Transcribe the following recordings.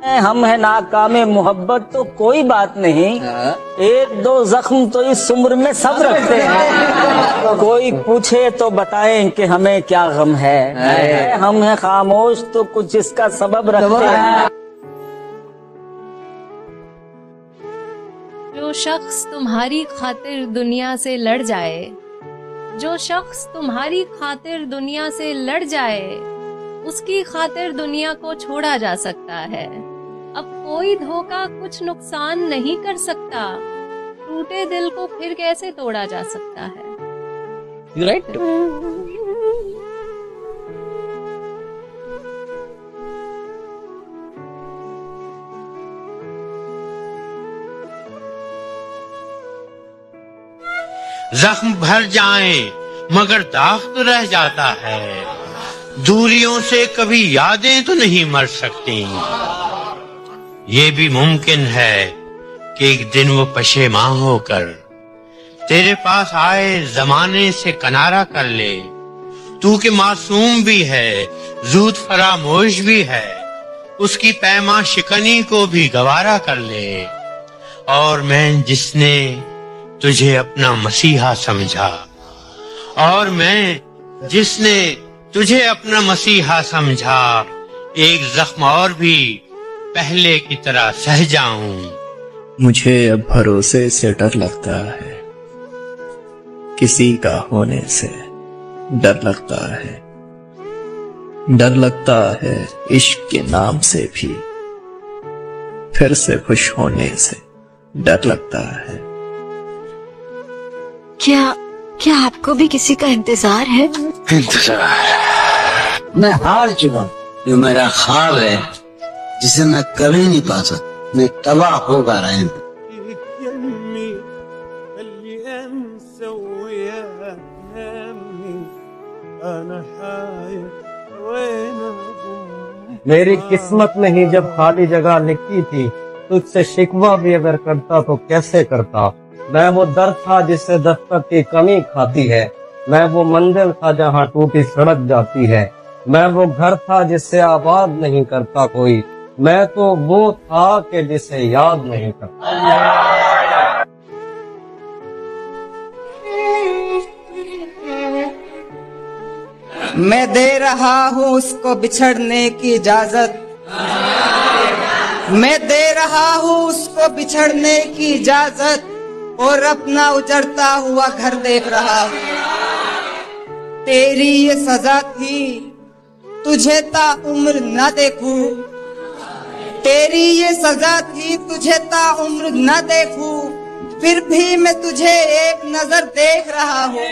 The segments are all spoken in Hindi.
हम है नाकामे मोहब्बत तो कोई बात नहीं, एक दो जख्म तो इस उम्र में सब रखते हैं। कोई पूछे तो बताएं कि हमें क्या गम है, हम है खामोश तो कुछ इसका सबब रखते हैं। जो शख्स तुम्हारी खातिर दुनिया से लड़ जाए, जो शख्स तुम्हारी खातिर दुनिया से लड़ जाए, उसकी खातिर दुनिया को छोड़ा जा सकता है। अब कोई धोखा कुछ नुकसान नहीं कर सकता, टूटे दिल को फिर कैसे तोड़ा जा सकता है। राइट। जख्म भर जाएं मगर दाग तो रह जाता है, दूरियों से कभी यादें तो नहीं मर सकती। ये भी मुमकिन है कि एक दिन वो पशेमां होकर तेरे पास आए, जमाने से किनारा कर ले। तू के मासूम भी है, ज़ूद फरामोश भी है, उसकी पैमा शिकनी को भी गवारा कर ले। और मैं जिसने तुझे अपना मसीहा समझा, और मैं जिसने तुझे अपना मसीहा समझा, एक जख्म और भी पहले की तरह सह जाऊं। मुझे अब भरोसे से डर लगता है, किसी का होने से डर लगता है। डर लगता है इश्क के नाम से भी, फिर से खुश होने से डर लगता है। क्या आपको भी किसी का इंतजार है? इंतजार? मैं हार चुका। जो मेरा ख्वाब है जिसे मैं कभी नहीं पा सकता, मैं तबाह होगा रहे। मेरी किस्मत में ही जब खाली जगह लिखी थी, तुझसे शिकवा भी अगर करता तो कैसे करता। मैं वो दर था जिससे दस्तक की कमी खाती है, मैं वो मंजिल था जहाँ टूटी सड़क जाती है, मैं वो घर था जिससे आबाद नहीं करता कोई, मैं तो वो था कि जिसे याद नहीं करता। मैं दे रहा हूँ उसको बिछड़ने की इजाजत, मैं दे रहा हूँ उसको बिछड़ने की इजाजत, और अपना उजड़ता हुआ घर देख रहा हूँ। तेरी ये सजा थी तुझे ता उम्र न देखूं, तेरी ये सजा थी तुझे ता उम्र न देखूं, फिर भी मैं तुझे एक नजर देख रहा हूँ।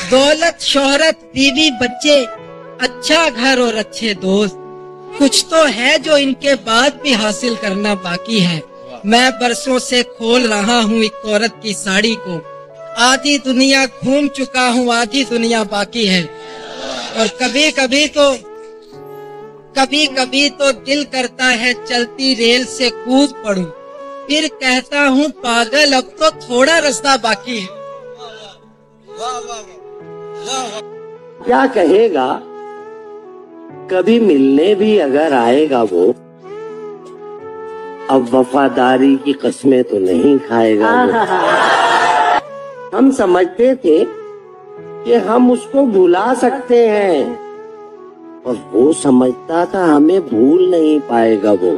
दौलत शोहरत बीवी बच्चे, अच्छा घर और अच्छे दोस्त, कुछ तो है जो इनके बाद भी हासिल करना बाकी है। मैं बरसों से खोल रहा हूँ एक औरत की साड़ी को, आधी दुनिया घूम चुका हूँ, आधी दुनिया बाकी है। और कभी कभी तो दिल करता है चलती रेल से कूद पड़ूं, फिर कहता हूँ पागल अब तो थोड़ा रास्ता बाकी है। क्या कहेगा, कभी मिलने भी अगर आएगा वो, अब वफादारी की कस्में तो नहीं खाएगा वो। हम समझते थे कि हम उसको भुला सकते हैं, और वो समझता था हमें भूल नहीं पाएगा वो।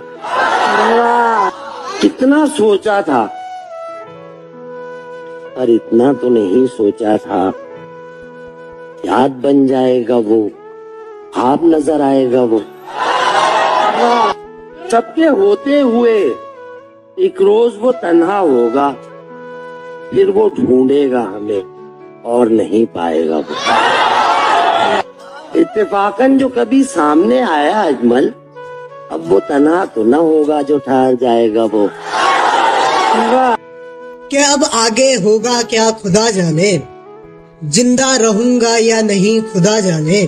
कितना सोचा था, पर इतना तो नहीं सोचा था याद बन जाएगा वो, आप नजर आएगा वो। सबके होते हुए एक रोज वो तन्हा होगा, फिर वो ढूंढेगा हमें और नहीं पाएगा वो। इत्तेफाकन जो कभी सामने आया अजमल, अब वो तन्हा तो न होगा जो ठहर जाएगा वो। क्या अब आगे होगा क्या खुदा जाने, जिंदा रहूंगा या नहीं खुदा जाने,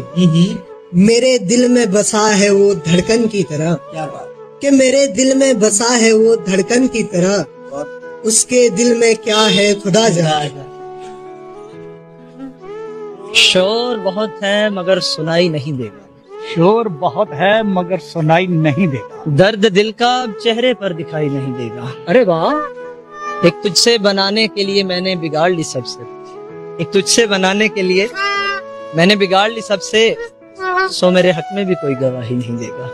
मेरे दिल में बसा है वो धड़कन की तरह। क्या बात। कि मेरे दिल में बसा है वो धड़कन की तरह, उसके दिल में क्या है खुदा जाने। शोर बहुत है मगर सुनाई नहीं देगा, शोर बहुत है मगर सुनाई नहीं देगा, दर्द दिल का अब चेहरे पर दिखाई नहीं देगा। अरे वाह, एक तुझसे बनाने के लिए मैंने बिगाड़ ली सबसे, एक तुझसे बनाने के लिए मैंने बिगाड़ ली सबसे, सो मेरे हक में भी कोई गवाही नहीं देगा।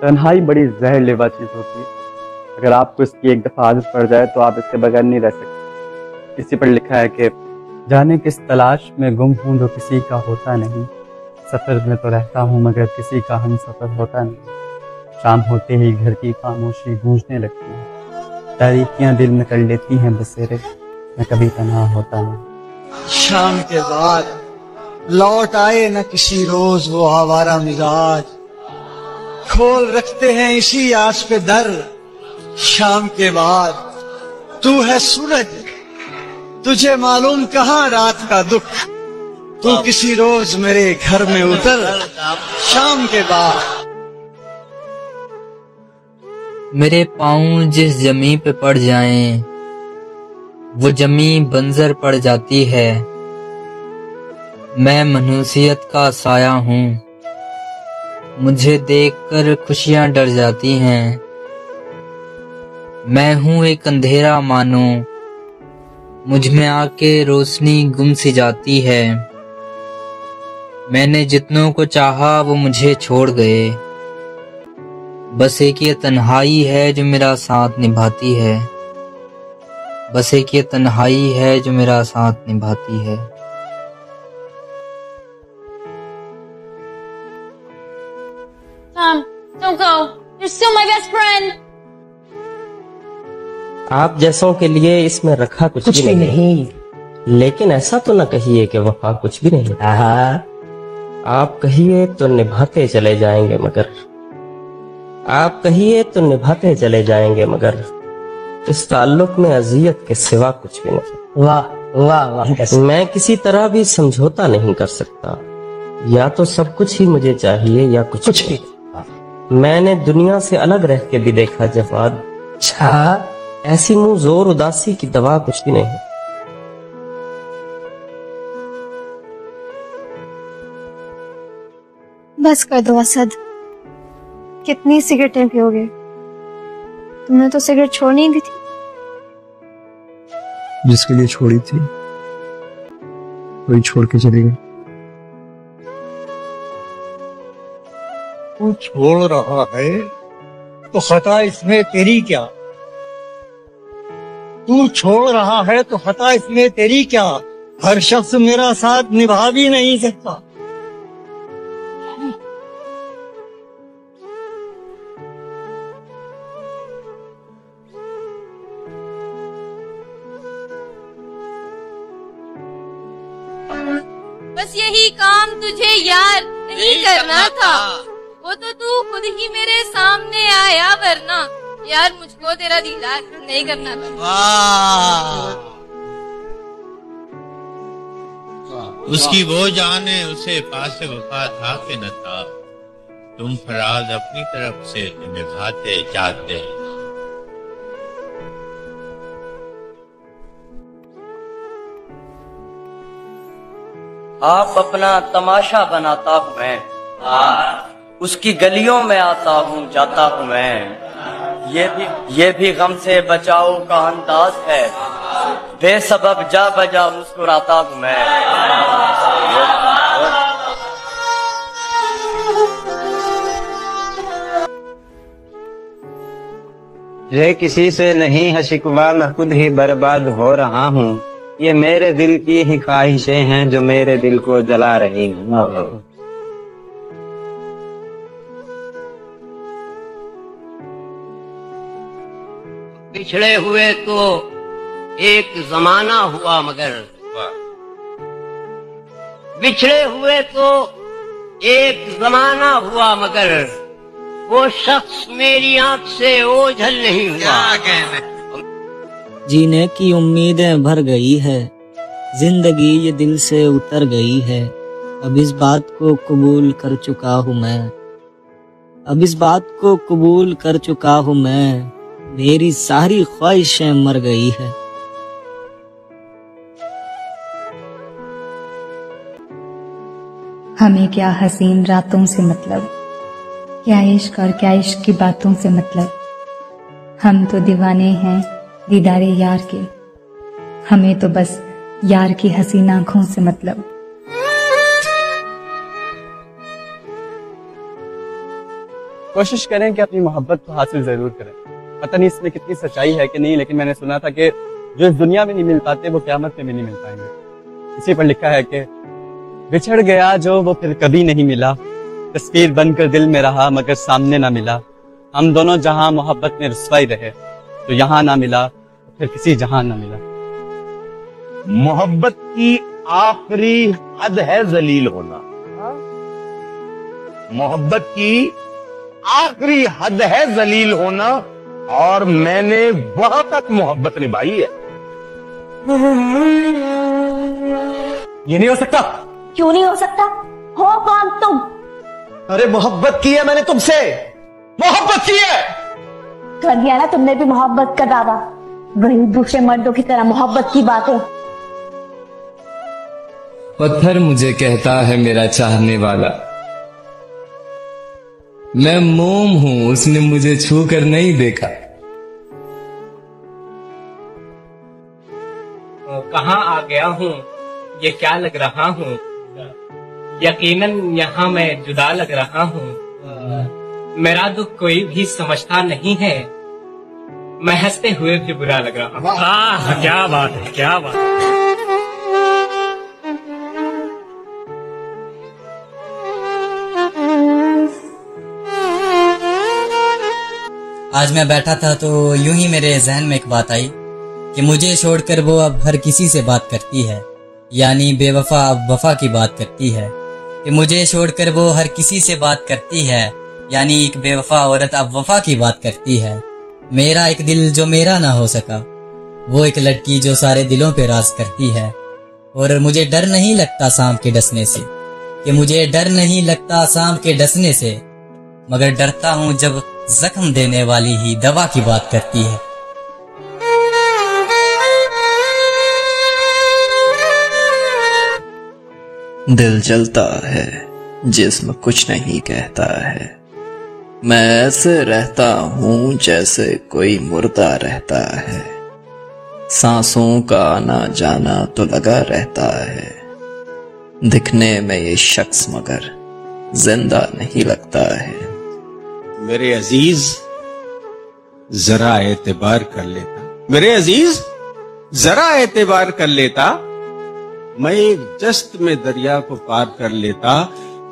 तन्हाई बड़ी जहरलेवा चीज होती है। अगर आपको इसकी एक दफा आदत पड़ जाए तो आप इसके बगैर नहीं रह सकते। इसी पर लिखा है कि जाने किस तलाश में गुम हूं जो किसी का होता नहीं, सफर में तो रहता हूं मगर किसी का हम सफर होता नहीं। शाम होते ही घर की खामोशी गूंजने लगती है, तारीकियां दिल में कर लेती हैं बसेरे, मैं कभी तन्हा होता नहीं। शाम के बाद लौट आए न किसी रोज वो आवारा मिजाज, खोल रखते हैं इसी आस पे दर। शाम के बाद तू है सूरज, तुझे मालूम कहाँ रात का दुख, तू किसी रोज मेरे घर में उतर। शाम के बाद मेरे पाँव जिस जमी पे पड़ जाएं, वो जमी बंजर पड़ जाती है। मैं मनुष्यत का साया हूँ, मुझे देखकर खुशियाँ डर जाती हैं। मैं हूँ एक अंधेरा मानो, मुझ में आके रोशनी गुम सी जाती है। मैंने जितनों को चाहा वो मुझे छोड़ गए, बस एक ये तन्हाई है जो मेरा साथ निभाती है, बस एक ये तन्हाई है जो मेरा साथ निभाती है। Tom, don't go. You're still my best friend. आप जैसों के लिए इसमें रखा कुछ भी नहीं, लेकिन ऐसा तो न कहिए कि वफा कुछ भी नहीं। आप कहिए तो निभाते चले जाएंगे मगर, आप कहिए तो निभाते चले जाएंगे मगर इस ताल्लुक में अजियत के सिवा कुछ भी नहीं। वाह वाह वाह। मैं किसी तरह भी समझौता नहीं कर सकता, या तो सब कुछ ही मुझे चाहिए या कुछ भी। मैंने दुनिया से अलग रह के भी देखा जवाद, ऐसी मुंह जोर उदासी की दवा कुछ भी नहीं। बस कर दो असद, कितनी सिगरेटें पियोगे? तुमने तो सिगरेट छोड़नी दी थी। जिसके लिए छोड़ी थी वही छोड़ के चली गई। तू छोड़ रहा है तो खता इसमें तेरी क्या? तू छोड़ रहा है तो खता इसमें तेरी क्या? हर शख्स मेरा साथ निभा भी नहीं सकता। बस यही काम तुझे यार नहीं करना था, वो तो तू खुद ही मेरे सामने आया, वरना यार मुझको तेरा दीदार नहीं करना था। उसकी वो जाने उसे पास वफा था कि न था, तुम फराज अपनी तरफ से निभाते जाते। आप अपना तमाशा बनाता हूँ मैं, उसकी गलियों में आता हूँ जाता हूँ मैं। ये भी गम से बचाओ का अंदाज है, बेसबब जा बजा मुस्कुराता हूँ मैं। ये किसी से नहीं है शिकवा, मैं खुद ही बर्बाद हो रहा हूँ। ये मेरे दिल की ही ख्वाहिशें हैं जो मेरे दिल को जला रही हैं। पिछड़े हुए तो एक जमाना हुआ मगर, बिछड़े हुए तो एक जमाना हुआ मगर, वो शख्स मेरी आंख से ओझल नहीं हुआ। जीने की उम्मीदें भर गई है, जिंदगी ये दिल से उतर गई है, अब इस बात को कबूल कर चुका हूँ मैं, अब इस बात को कबूल कर चुका हूँ मैं, मेरी सारी ख्वाहिशें मर गई है। हमें क्या हसीन रातों से मतलब, क्या इश्क और क्या इश्क की बातों से मतलब, हम तो दीवाने हैं दीदारे यार के, हमें तो बस यार की हसीन आंखों से मतलब। कोशिश करें कि अपनी मोहब्बत को हासिल जरूर करें। पता नहीं इसमें कितनी सच्चाई है कि नहीं, लेकिन मैंने सुना था कि जो इस दुनिया में नहीं मिल पाते वो क़यामत में भी नहीं मिल पाएंगे। इसी पर लिखा है कि बिछड़ गया जो वो फिर कभी नहीं मिला, तस्वीर बनकर दिल में रहा मगर सामने ना मिला, हम दोनों जहां मोहब्बत में रुसवाई रहे, तो यहाँ ना मिला फिर किसी जहां ना मिला। मोहब्बत की आखिरी हद है जलील होना, मोहब्बत की आखिरी हद है जलील होना, और मैंने वहां तक मोहब्बत निभाई है। ये नहीं हो सकता। क्यों नहीं हो सकता? हो कौन तुम? अरे मोहब्बत की है मैंने तुमसे, मोहब्बत की है। कर दिया ना तुमने भी मोहब्बत का दावा, वही दूसरे मर्दों की तरह मोहब्बत की बातें। पत्थर मुझे कहता है मेरा चाहने वाला, मैं मोम हूं उसने मुझे छू कर नहीं देखा। कहाँ आ गया हूँ, ये क्या लग रहा हूँ, यकीनन यहाँ मैं जुदा लग रहा हूँ। मेरा दुख कोई भी समझता नहीं है, मैं हंसते हुए भी बुरा लग रहा हूँ। वाह क्या बात है, क्या बात है। आज मैं बैठा था तो यूं ही मेरे जहन में एक बात आई कि मुझे छोड़कर वो अब हर किसी से बात करती है, यानी बेवफा अब वफा की बात करती है। कि मुझे छोड़कर वो हर किसी से बात करती है, यानी एक बेवफा औरत अब वफा की बात करती है। मेरा एक दिल जो मेरा ना हो सका, वो एक लड़की जो सारे दिलों पे राज करती है। और मुझे डर नहीं लगता सांप के डसने से, कि मुझे डर नहीं लगता सांप के डसने से, मगर डरता हूँ जब जख्म देने वाली ही दवा की बात करती है। दिल जलता है जिस्म कुछ नहीं कहता है, मैं ऐसे रहता हूँ जैसे कोई मुर्दा रहता है, सांसों का आना जाना तो लगा रहता है, दिखने में ये शख्स मगर जिंदा नहीं लगता है। मेरे अजीज जरा एतबार कर लेता, मेरे अजीज जरा एतबार कर लेता, मैं एक जस्त में दरिया को पार कर लेता,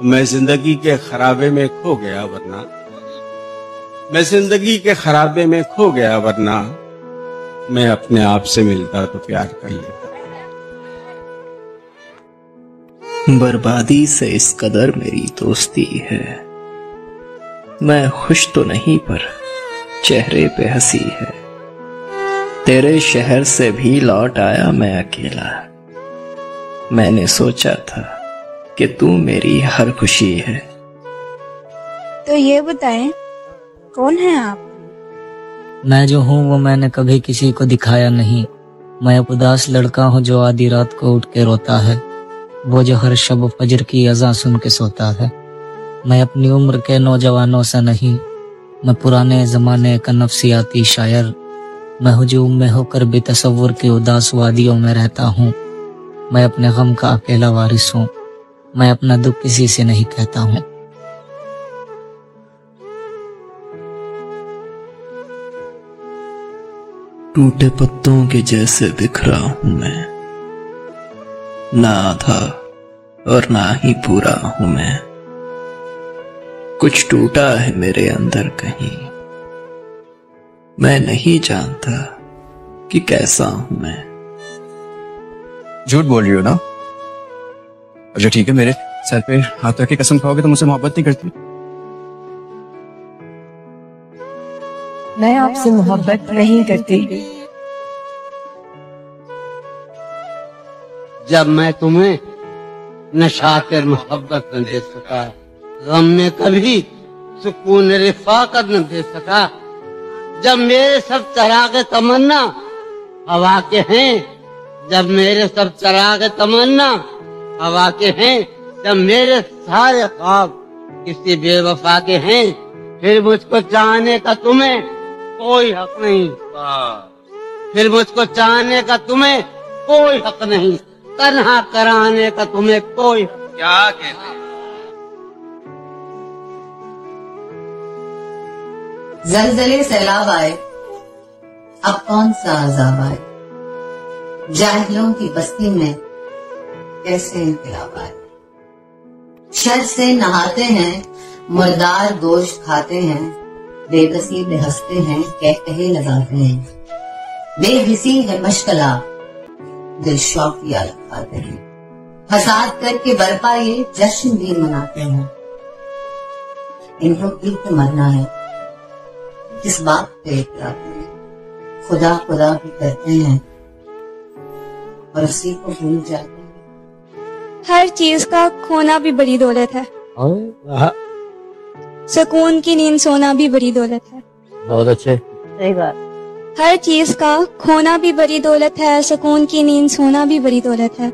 मैं जिंदगी के खराबे में खो गया वरना, मैं जिंदगी के खराबे में खो गया वरना, मैं अपने आप से मिलता तो प्यार कर लेता। बर्बादी से इस कदर मेरी दोस्ती है, मैं खुश तो नहीं पर चेहरे पे हंसी है, तेरे शहर से भी लौट आया मैं अकेला, मैंने सोचा था कि तू मेरी हर खुशी है। तो ये बताएं कौन है आप? मैं जो हूँ वो मैंने कभी किसी को दिखाया नहीं, मैं एक उदास लड़का हूँ जो आधी रात को उठ के रोता है, वो जो हर शब फजर की अज़ान सुन के सोता है। मैं अपनी उम्र के नौजवानों सा नहीं, मैं पुराने ज़माने का नफ्सियाती शायर, मैं हुजूम में होकर भी तसव्वुर की उदास वादियों में रहता हूँ, मैं अपने गम का अकेला वारिस हूँ, मैं अपना दुख किसी से नहीं कहता हूँ। टूटे पत्तों के जैसे बिखरा हूं मैं, ना आधा और ना ही पूरा हूं मैं, कुछ टूटा है मेरे अंदर कहीं, मैं नहीं जानता कि कैसा हूं मैं। झूठ बोल रही हो ना? अच्छा ठीक है, मेरे सर पे हाथ रख के कसम खाओगे तो मुझसे मोहब्बत नहीं करती? मैं आपसे मोहब्बत नहीं करती। जब मैं तुम्हें नशाते मोहब्बत न दे सका, गम में कभी सुकून रिफाकत न दे सका। जब मेरे सब चरागे तमन्ना हवा के हैं, जब मेरे सब चरागे तमन्ना हवा के हैं, जब मेरे सारे ख्वाब किसी बेवफा के हैं, फिर मुझको चाहने का तुम्हें कोई हक नहीं, फिर मुझको चाहने का तुम्हें कोई हक नहीं, तन्हा कराने का तुम्हें कोई क्या कहते हैं। जलजले सैलाब आए, अब कौन सा अजाब आए, जाहिलों की बस्ती में कैसे इनकलाब आए। शर से नहाते हैं, मुर्दार गोश्त खाते हैं, बेबसी में हंसते हैं, कहे लगाते हैं, बेहिसी है मशकला, दिल शौकिया लगाते हैं, फसाद करके बरपा ये जश्न भी मनाते हैं। इनको कित मरना है, किस बात पे इतराते हैं, खुदा खुदा भी करते हैं और उसी को भूल जाते हैं। हर चीज का खोना भी बड़ी दौलत है, सुकून की नींद सोना भी बड़ी दौलत है। बहुत अच्छे, सही बात। हर चीज का खोना भी बड़ी दौलत है, सुकून की नींद सोना भी बड़ी दौलत है।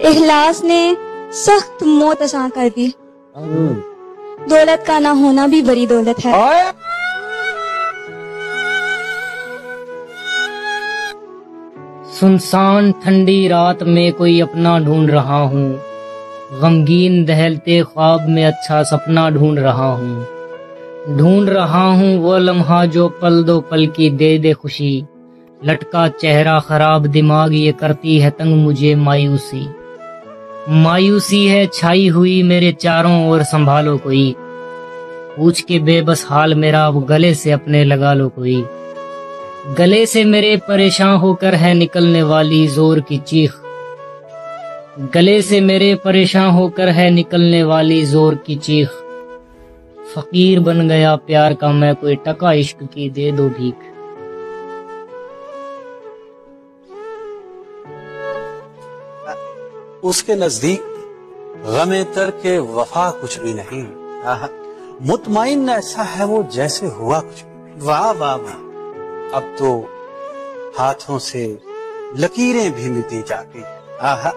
इखलास ने सख्त मौत आसान कर दी, दौलत का ना होना भी बड़ी दौलत है। सुनसान ठंडी रात में कोई अपना ढूंढ रहा हूँ, गमगीन दहलते ख्वाब में अच्छा सपना ढूंढ रहा हूँ वो लम्हा जो पल दो पल की दे दे खुशी। लटका चेहरा खराब दिमाग ये करती है तंग मुझे मायूसी है छाई हुई मेरे चारों ओर, संभालो कोई पूछ के बेबस हाल मेरा, अब गले से अपने लगा लो कोई। गले से मेरे परेशान होकर है निकलने वाली जोर की चीख, गले से मेरे परेशान होकर है निकलने वाली जोर की चीख। फकीर बन गया प्यार का मैं, कोई टका इश्क की दे दो भीख। उसके नजदीक गमे तर के वफा कुछ भी नहीं, मुतमईन ऐसा है वो जैसे हुआ कुछ भी। वाह वाह वाह, अब तो हाथों से लकीरें भी मिटी जाती हैं।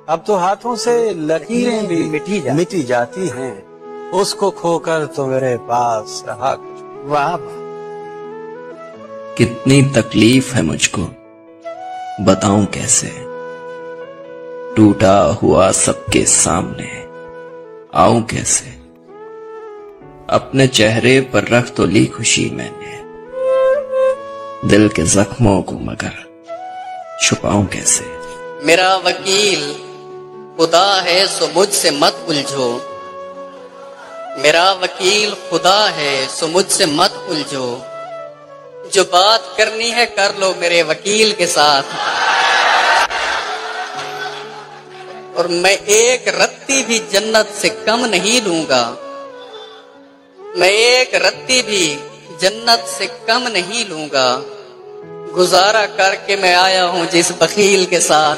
अब तो हाथों से लकीरें भी मिटी जाती हैं। उसको खोकर तो मेरे पास रहा कुछ। वाह वाह, कितनी तकलीफ है मुझको, बताऊं कैसे। टूटा हुआ सबके सामने आऊं कैसे। अपने चेहरे पर रख तो ली खुशी मैंने, दिल के जख्मों को मगर छुपाऊं कैसे। मेरा वकील खुदा है सो मुझसे मत उलझो, मेरा वकील खुदा है सो मुझसे मत उलझो। जो बात करनी है कर लो मेरे वकील के साथ, और मैं एक रत्ती भी जन्नत से कम नहीं लूंगा, मैं एक रत्ती भी जन्नत से कम नहीं लूंगा। गुजारा करके मैं आया हूं जिस वकील के साथ।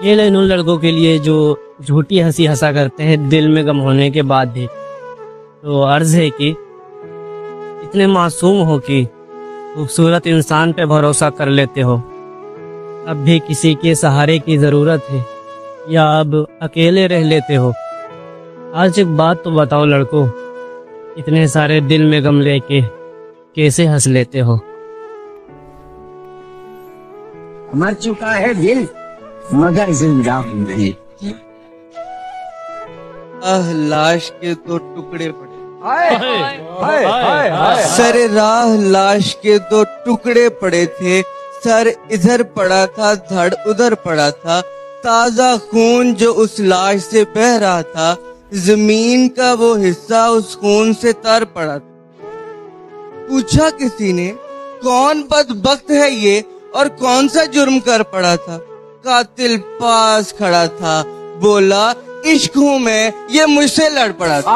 ये लाइन उन लड़कों के लिए जो झूठी हंसी हंसा करते हैं दिल में गम होने के बाद भी। तो अर्ज है कि इतने मासूम हो कि खूबसूरत इंसान पे भरोसा कर लेते हो, अब भी किसी के सहारे की जरूरत है या अब अकेले रह लेते हो। आज एक बात तो बताओ लड़कों, इतने सारे दिल में गम लेके कैसे हंस लेते हो। मर चुका है दिल मगर जिंदा नहीं। लाश के तो टुकड़े पड़े, सर राह लाश के दो टुकड़े पड़े थे। सर इधर पड़ा था धड़ उधर पड़ा था, ताजा खून जो उस लाश से बह रहा था, जमीन का वो हिस्सा उस खून से तर पड़ा था। पूछा किसी ने कौन बदबख्त है ये और कौन सा जुर्म कर पड़ा था। कातिल पास खड़ा था, बोला इश्क हूँ मैं, ये मुझसे लड़ पड़ा था।